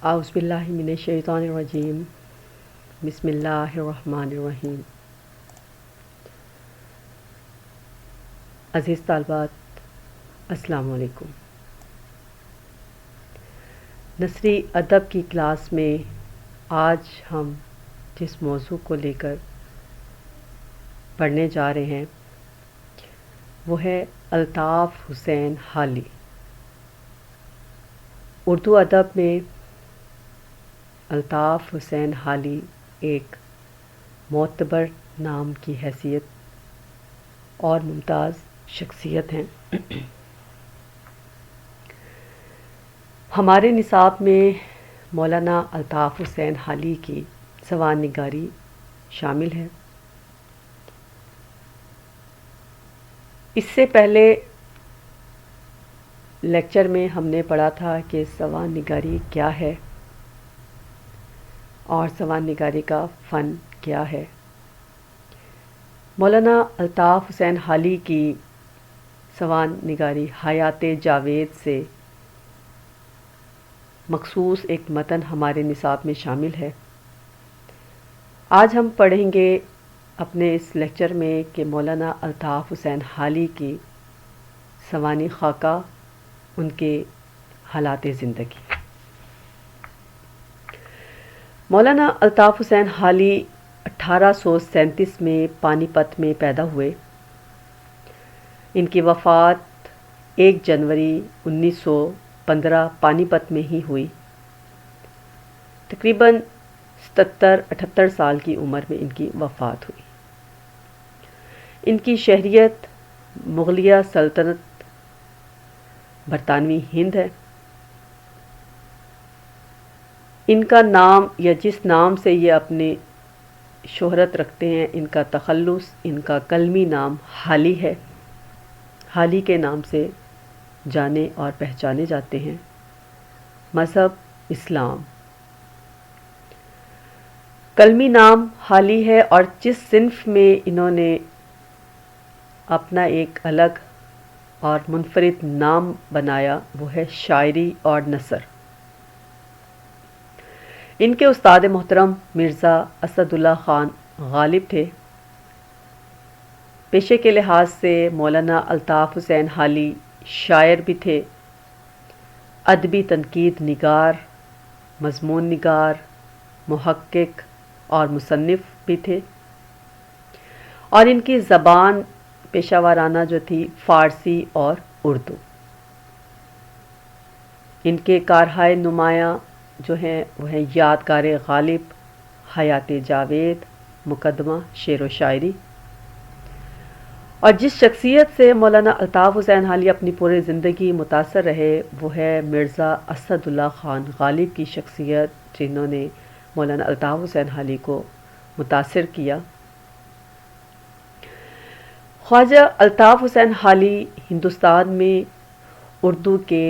اعوذ باللہ من الشیطان الرجیم بسم اللہ الرحمن الرحیم۔ عزیز طالبات، السلام علیکم۔ نثری ادب کی کلاس میں آج ہم جس موضوع کو لے کر پڑھنے جا رہے ہیں وہ ہے الطاف حسین حالی۔ اردو ادب میں الطاف حسین حالی ایک معتبر نام کی حیثیت اور ممتاز شخصیت ہیں۔ ہمارے نصاب میں مولانا الطاف حسین حالی کی سوانح نگاری شامل ہے۔ اس سے پہلے لیکچر میں ہم نے پڑھا تھا کہ سوانح نگاری کیا ہے اور سوانح نگاری کا فن کیا ہے۔ مولانا الطاف حسین حالی کی سوانح نگاری حیات جاوید سے مخصوص ایک متن ہمارے نصاب میں شامل ہے۔ آج ہم پڑھیں گے اپنے اس لیکچر میں کہ مولانا الطاف حسین حالی کی سوانح خاکہ، ان کے حالات زندگی۔ مولانا الطاف حسین حالی 1837 میں پانی پت میں پیدا ہوئے۔ ان کی وفات 1 جنوری 1915 پانی پت میں ہی ہوئی۔ تقریباً 77-78 سال کی عمر میں ان کی وفات ہوئی۔ ان کی شہریت مغلیہ سلطنت برطانوی ہند ہے۔ ان کا نام یا جس نام سے یہ اپنی شہرت رکھتے ہیں، ان کا تخلص، ان کا کلمی نام حالی ہے۔ حالی کے نام سے جانے اور پہچانے جاتے ہیں۔ مذہب اسلام۔ کلمی نام حالی ہے اور جس صنف میں انہوں نے اپنا ایک الگ اور منفرد نام بنایا وہ ہے شاعری اور نثر۔ ان کے استاد محترم مرزا اسد اللہ خان غالب تھے۔ پیشے کے لحاظ سے مولانا الطاف حسین حالی شاعر بھی تھے، ادبی تنقید نگار، مضمون نگار، محقق اور مصنف بھی تھے، اور ان کی زبان پیشہ ورانہ جو تھی فارسی اور اردو۔ ان کے کارہائے نمایاں جو ہیں وہ ہیں یادگار غالب، حیات جاوید، مقدمہ، شعر و شاعری۔ اور جس شخصیت سے مولانا الطاف حسین حالی اپنی پوری زندگی متاثر رہے وہ ہے مرزا اسد اللہ خان غالب کی شخصیت، جنہوں نے مولانا الطاف حسین حالی کو متاثر کیا۔ خواجہ الطاف حسین حالی ہندوستان میں اردو کے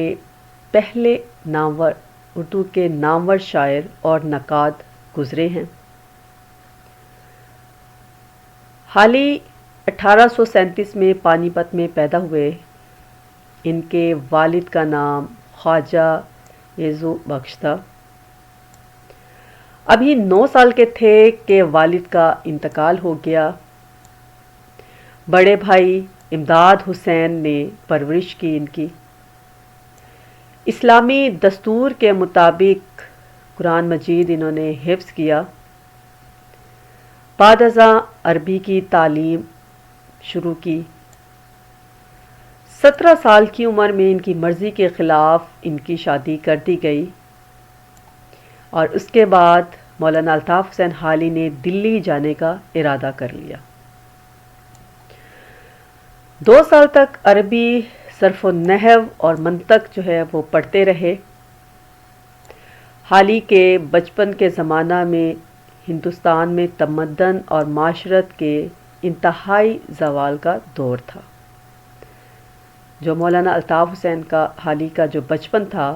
پہلے نامور شاعر اور نقاد گزرے ہیں۔ حالی 1837 میں پانی پت میں پیدا ہوئے۔ ان کے والد کا نام خواجہ یزو بخش تھا۔ ابھی 9 سال کے تھے کہ والد کا انتقال ہو گیا۔ بڑے بھائی امداد حسین نے پرورش کی ان کی۔ اسلامی دستور کے مطابق قرآن مجید انہوں نے حفظ کیا۔ بعد ازاں عربی کی تعلیم شروع کی۔ 17 سال کی عمر میں ان کی مرضی کے خلاف ان کی شادی کر دی گئی، اور اس کے بعد مولانا الطاف حسین حالی نے دلی جانے کا ارادہ کر لیا۔ 2 سال تک عربی صرف و نحو اور منطق جو ہے وہ پڑھتے رہے۔ حالی کے بچپن کے زمانہ میں ہندوستان میں تمدن اور معاشرت کے انتہائی زوال کا دور تھا۔ جو مولانا الطاف حسین حالی کا جو بچپن تھا،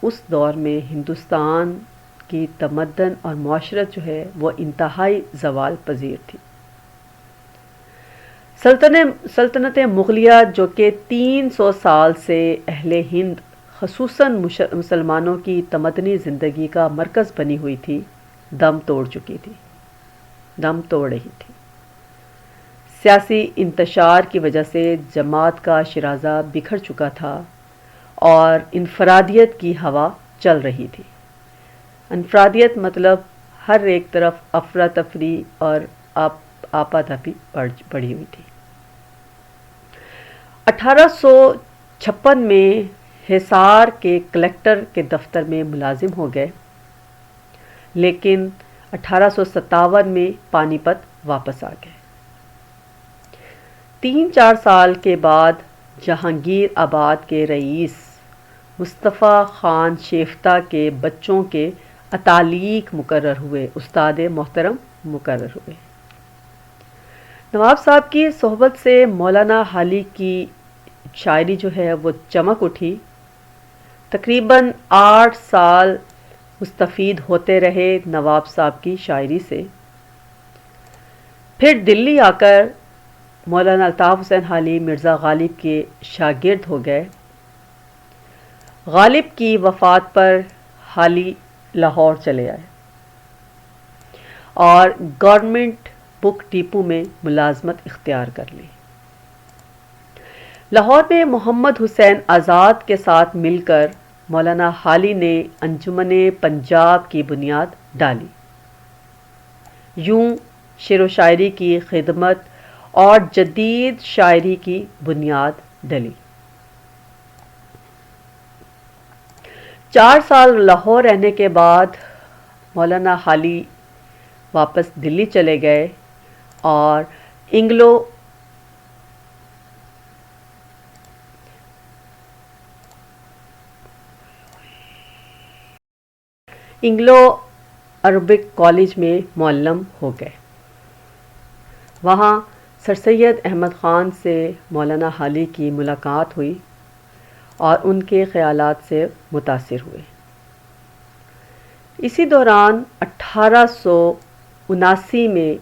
اس دور میں ہندوستان کی تمدن اور معاشرت جو ہے وہ انتہائی زوال پذیر تھی۔ سلطنت مغلیہ جو کہ 300 سال سے اہل ہند خصوصاً مسلمانوں کی تمدنی زندگی کا مرکز بنی ہوئی تھی دم توڑ چکی تھی، دم توڑ رہی تھی۔ سیاسی انتشار کی وجہ سے جماعت کا شیرازہ بکھر چکا تھا اور انفرادیت کی ہوا چل رہی تھی۔ انفرادیت مطلب ہر ایک طرف افراتفری اور آپا تپی پڑی ہوئی تھی۔ 1856 میں حصار کے کلکٹر کے دفتر میں ملازم ہو گئے، لیکن 1857 میں پانی پت واپس آ گئے۔ 3-4 سال کے بعد جہانگیر آباد کے رئیس مصطفیٰ خان شیفتہ کے بچوں کے اتالیق مقرر ہوئے، استاد محترم مقرر ہوئے۔ نواب صاحب کی صحبت سے مولانا حالی کی شاعری جو ہے وہ چمک اٹھی۔ تقریباً 8 سال مستفید ہوتے رہے نواب صاحب کی شاعری سے۔ پھر دلی آ کر مولانا الطاف حسین حالی مرزا غالب کے شاگرد ہو گئے۔ غالب کی وفات پر حالی لاہور چلے آئے اور گورنمنٹ بک ڈپو میں ملازمت اختیار کر لی۔ لاہور میں محمد حسین آزاد کے ساتھ مل کر مولانا حالی نے انجمن پنجاب کی بنیاد ڈالی۔ یوں شعر و شاعری کی خدمت اور جدید شاعری کی بنیاد ڈلی۔ 4 سال لاہور رہنے کے بعد مولانا حالی واپس دلی چلے گئے اور انگلو عربک کالج میں معلم ہو گئے۔ وہاں سر سید احمد خان سے مولانا حالی کی ملاقات ہوئی اور ان کے خیالات سے متاثر ہوئے۔ اسی دوران 1879 میں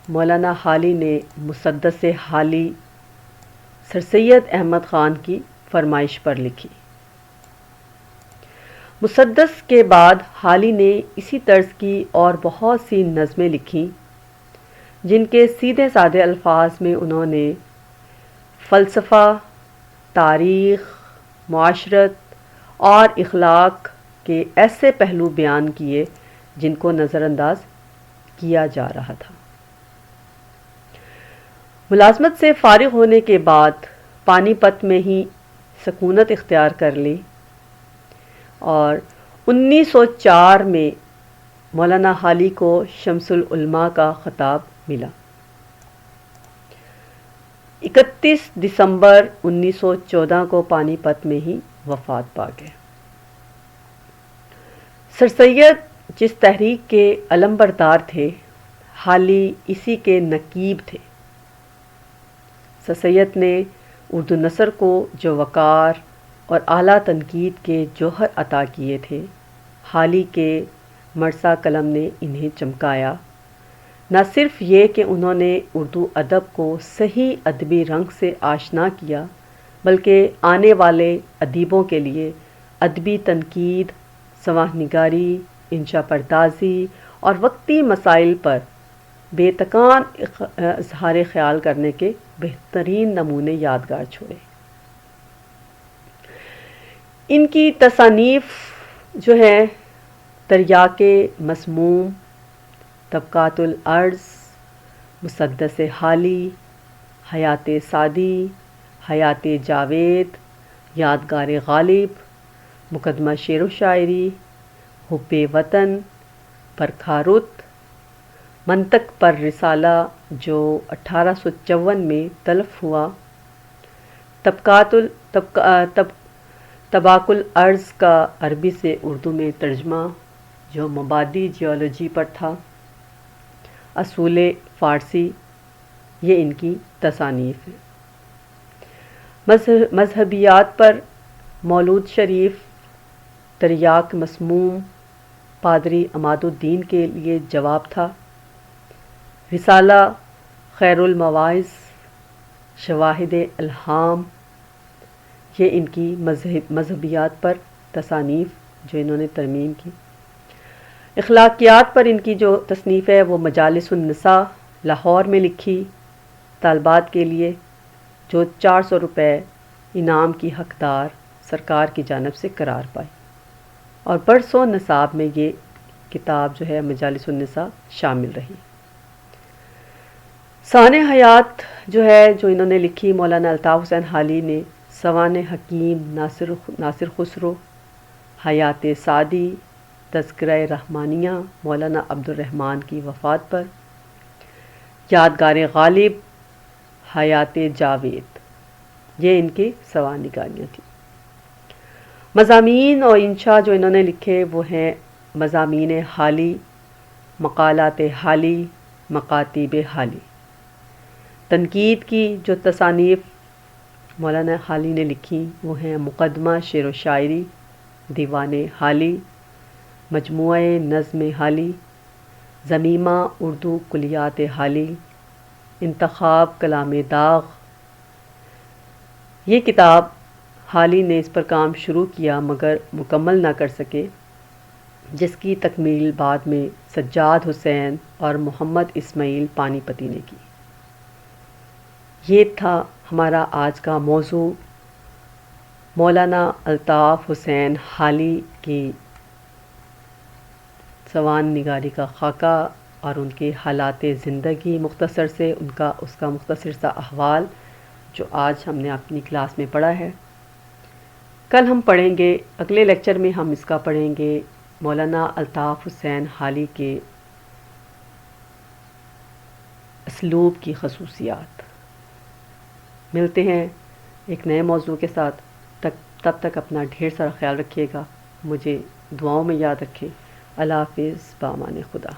مولانا حالی نے مسدس حالی سر سید احمد خان کی فرمائش پر لکھی۔ مسدس کے بعد حالی نے اسی طرز کی اور بہت سی نظمیں لکھیں جن کے سیدھے سادے الفاظ میں انہوں نے فلسفہ، تاریخ، معاشرت اور اخلاق کے ایسے پہلو بیان کیے جن کو نظر انداز کیا جا رہا تھا۔ ملازمت سے فارغ ہونے کے بعد پانی پت میں ہی سکونت اختیار کر لی اور 1904 میں مولانا حالی کو شمس العلماء کا خطاب ملا۔ 31 دسمبر 1914 کو پانی پت میں ہی وفات پا گئے۔ سر سید جس تحریک کے علم بردار تھے، حالی اسی کے نقیب تھے۔ سر سید نے اردو نثر کو جو وقار اور اعلیٰ تنقید کے جوہر عطا کیے تھے، حالی کے مرثا قلم نے انہیں چمکایا۔ نہ صرف یہ کہ انہوں نے اردو ادب کو صحیح ادبی رنگ سے آشنا کیا، بلکہ آنے والے ادیبوں کے لیے ادبی تنقید، سوانح نگاری، انشا پردازی اور وقتی مسائل پر بے تکان اظہار خیال کرنے کے بہترین نمونے یادگار چھوڑے۔ ان کی تصانیف جو ہے تریاق مسموم، طبقات الارض، مسدس حالی، حیات سعدی، حیات جاوید، یادگار غالب، مقدمہ شعر و شاعری، حب وطن، برکھا رت، منطق پر رسالہ جو 1854 میں تلف ہوا، طباق الارض کا عربی سے اردو میں ترجمہ جو مبادی جیولوجی پر تھا، اصول فارسی، یہ ان کی تصانیف ہیں۔ مذہبیات پر مولود شریف، تریاق مسموم، پادری عماد الدین کے لیے جواب تھا، رسالہ خیر المواعظ، شواہد الہام، یہ ان کی مذہبیات پر تصانیف جو انہوں نے ترمیم کی۔ اخلاقیات پر ان کی جو تصنیف ہے وہ مجالس النساء لاہور میں لکھی طالبات کے لیے، جو 400 روپے انعام کی حقدار سرکار کی جانب سے قرار پائی، اور برسوں نصاب میں یہ کتاب جو ہے مجالس النساء شامل رہی۔ سوانح حیات جو ہے جو انہوں نے لکھی مولانا الطاف حسین حالی نے، سوانح حکیم ناصر خسرو، حیات سعدی، تذکرہ رحمانیہ مولانا عبد الرحمن کی وفات پر، یادگار غالب، حیات جاوید، یہ ان کی سوانحگاریاں تھیں۔ مضامین اور انشاء جو انہوں نے لکھے وہ ہیں مضامین حالی، مقالات حالی، مکاتیب حالی۔ تنقید کی جو تصانیف مولانا حالی نے لکھی وہ ہیں مقدمہ شعر و شاعری، دیوان حالی، مجموعہ نظم حالی، ضمیمہ اردو کلیات حالی، انتخاب کلام داغ۔ یہ کتاب حالی نے اس پر کام شروع کیا مگر مکمل نہ کر سکے، جس کی تکمیل بعد میں سجاد حسین اور محمد اسماعیل پانی پتی نے کی۔ یہ تھا ہمارا آج کا موضوع، مولانا الطاف حسین حالی کی سوانح نگاری کا خاکہ اور ان کے حالات زندگی مختصر سے اس کا مختصر سا احوال جو آج ہم نے اپنی کلاس میں پڑھا ہے۔ کل ہم پڑھیں گے، اگلے لیکچر میں ہم اس کا پڑھیں گے مولانا الطاف حسین حالی کے اسلوب کی خصوصیات۔ ملتے ہیں ایک نئے موضوع کے ساتھ، تب تک اپنا ڈھیر سارا خیال رکھیے گا، مجھے دعاؤں میں یاد رکھیں۔ اللہ حافظ، بامان خدا۔